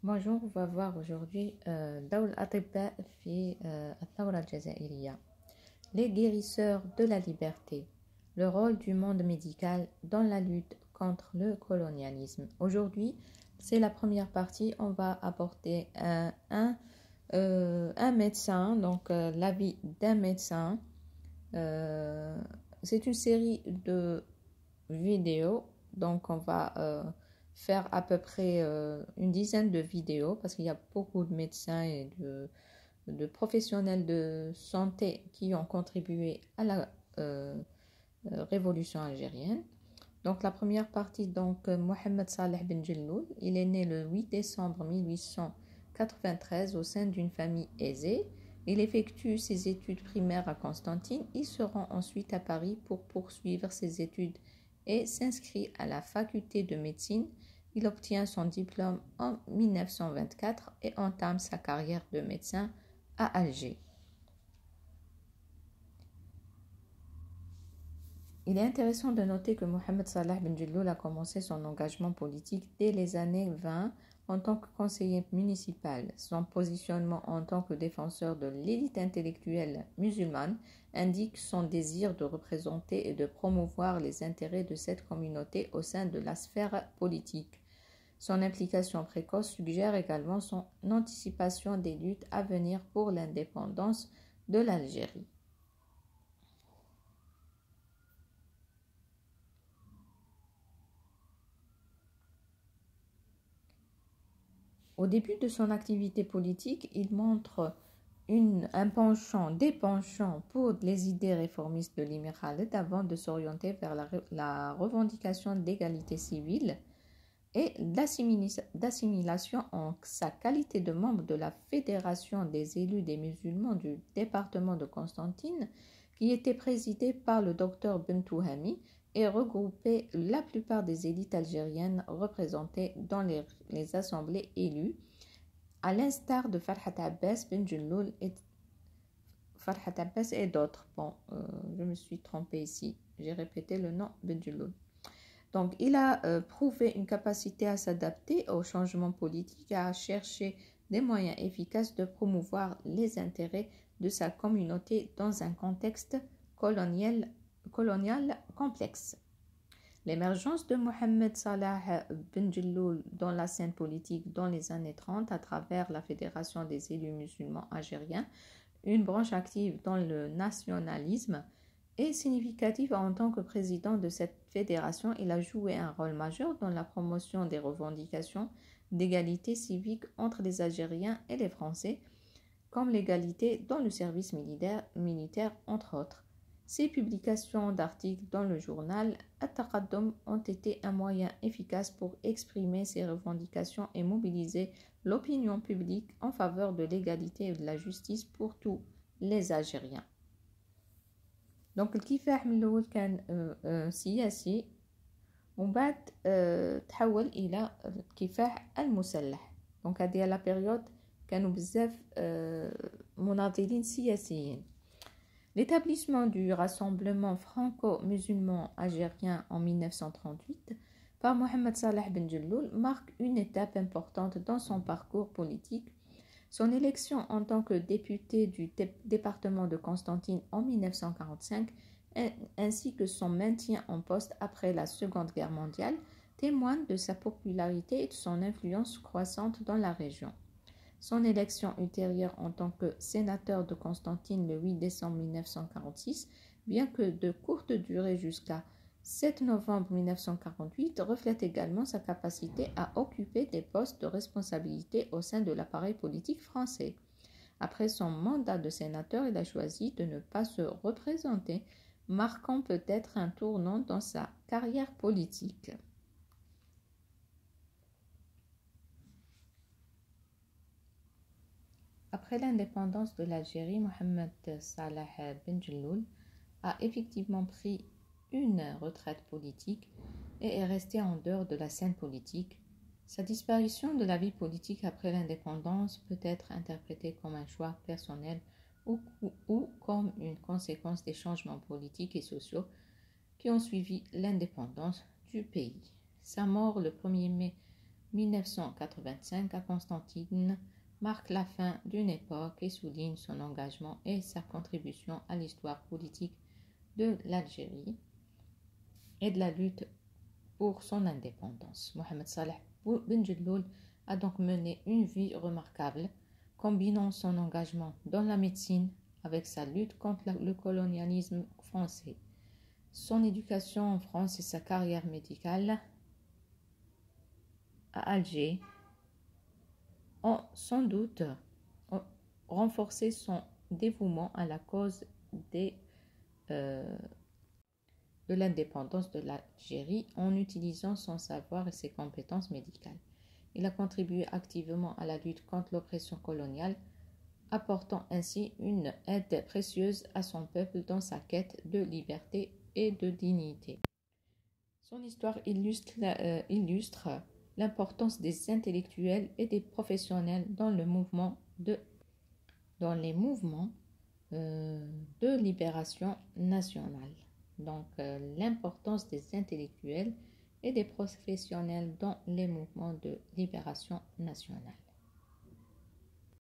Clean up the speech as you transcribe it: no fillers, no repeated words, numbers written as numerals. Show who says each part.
Speaker 1: Bonjour, on va voir aujourd'hui دور الأطباء في الثورة الجزائرية. Les guérisseurs de la liberté, le rôle du monde médical dans la lutte contre le colonialisme. Aujourd'hui, c'est la première partie, on va apporter un médecin, donc l'avis d'un médecin. C'est une série de vidéos, donc on va faire à peu près une dizaine de vidéos parce qu'il y a beaucoup de médecins et de professionnels de santé qui ont contribué à la révolution algérienne. Donc la première partie, Mohamed Saleh Ben Jelloul, il est né le 8 décembre 1893 au sein d'une famille aisée. Il effectue ses études primaires à Constantine. Il se rend ensuite à Paris pour poursuivre ses études et s'inscrit à la faculté de médecine. Il obtient son diplôme en 1924 et entame sa carrière de médecin à Alger. Il est intéressant de noter que Mohamed Saleh Ben Jelloul a commencé son engagement politique dès les années 20 en tant que conseiller municipal. Son positionnement en tant que défenseur de l'élite intellectuelle musulmane indique son désir de représenter et de promouvoir les intérêts de cette communauté au sein de la sphère politique. Son implication précoce suggère également son anticipation des luttes à venir pour l'indépendance de l'Algérie. Au début de son activité politique, il montre des penchants pour les idées réformistes de l'Émir Khaled avant de s'orienter vers la revendication d'égalité civile et d'assimilation en sa qualité de membre de la Fédération des élus des musulmans du département de Constantine, qui était présidée par le docteur Bentouhami et regroupait la plupart des élites algériennes représentées dans les assemblées élues, à l'instar de Farhat Abbas Ben Jelloul et d'autres. Je me suis trompée ici, j'ai répété le nom Ben Jelloul. Donc, il a prouvé une capacité à s'adapter aux changements politiques et à chercher des moyens efficaces de promouvoir les intérêts de sa communauté dans un contexte colonial complexe. L'émergence de Mohamed Salah Ben Jelloul dans la scène politique dans les années 30 à travers la Fédération des élus musulmans algériens, une branche active dans le nationalisme, est significative. En tant que président de cette fédération. Il a joué un rôle majeur dans la promotion des revendications d'égalité civique entre les Algériens et les Français, comme l'égalité dans le service militaire entre autres. Ses publications d'articles dans le journal At-Taqaddum ont été un moyen efficace pour exprimer ses revendications et mobiliser l'opinion publique en faveur de l'égalité et de la justice pour tous les Algériens. دونك الكفاح من الأول كان سياسي ومن بعد تحول إلى الكفاح المسلح. دونك هذه لا بيريود كانوا بزاف مناضلين سياسيين. L'établissement du rassemblement franco-musulman algérien en 1938 par Mohamed Saleh Ben Jelloul marque une étape importante dans son parcours politique. Son élection en tant que député du département de Constantine en 1945 ainsi que son maintien en poste après la Seconde Guerre mondiale témoignent de sa popularité et de son influence croissante dans la région. Son élection ultérieure en tant que sénateur de Constantine le 8 décembre 1946, bien que de courte durée jusqu'à 7 novembre 1948, reflète également sa capacité à occuper des postes de responsabilité au sein de l'appareil politique français. Après son mandat de sénateur, il a choisi de ne pas se représenter, marquant peut-être un tournant dans sa carrière politique. Après l'indépendance de l'Algérie, Mohamed Salah Ben Jelloul a effectivement pris une retraite politique et est resté en dehors de la scène politique. Sa disparition de la vie politique après l'indépendance peut être interprétée comme un choix personnel ou comme une conséquence des changements politiques et sociaux qui ont suivi l'indépendance du pays. Sa mort le 1er mai 1985 à Constantine marque la fin d'une époque et souligne son engagement et sa contribution à l'histoire politique de l'Algérie et de la lutte pour son indépendance. Mohamed Saleh Ben Jelloul a donc mené une vie remarquable, combinant son engagement dans la médecine avec sa lutte contre le colonialisme français. Son éducation en France et sa carrière médicale à Alger ont sans doute renforcé son dévouement à la cause de l'indépendance de l'Algérie en utilisant son savoir et ses compétences médicales. Il a contribué activement à la lutte contre l'oppression coloniale, apportant ainsi une aide précieuse à son peuple dans sa quête de liberté et de dignité. Son histoire illustre l'importance des intellectuels et des professionnels dans les mouvements de libération nationale. Donc, l'importance des intellectuels et des professionnels dans les mouvements de libération nationale.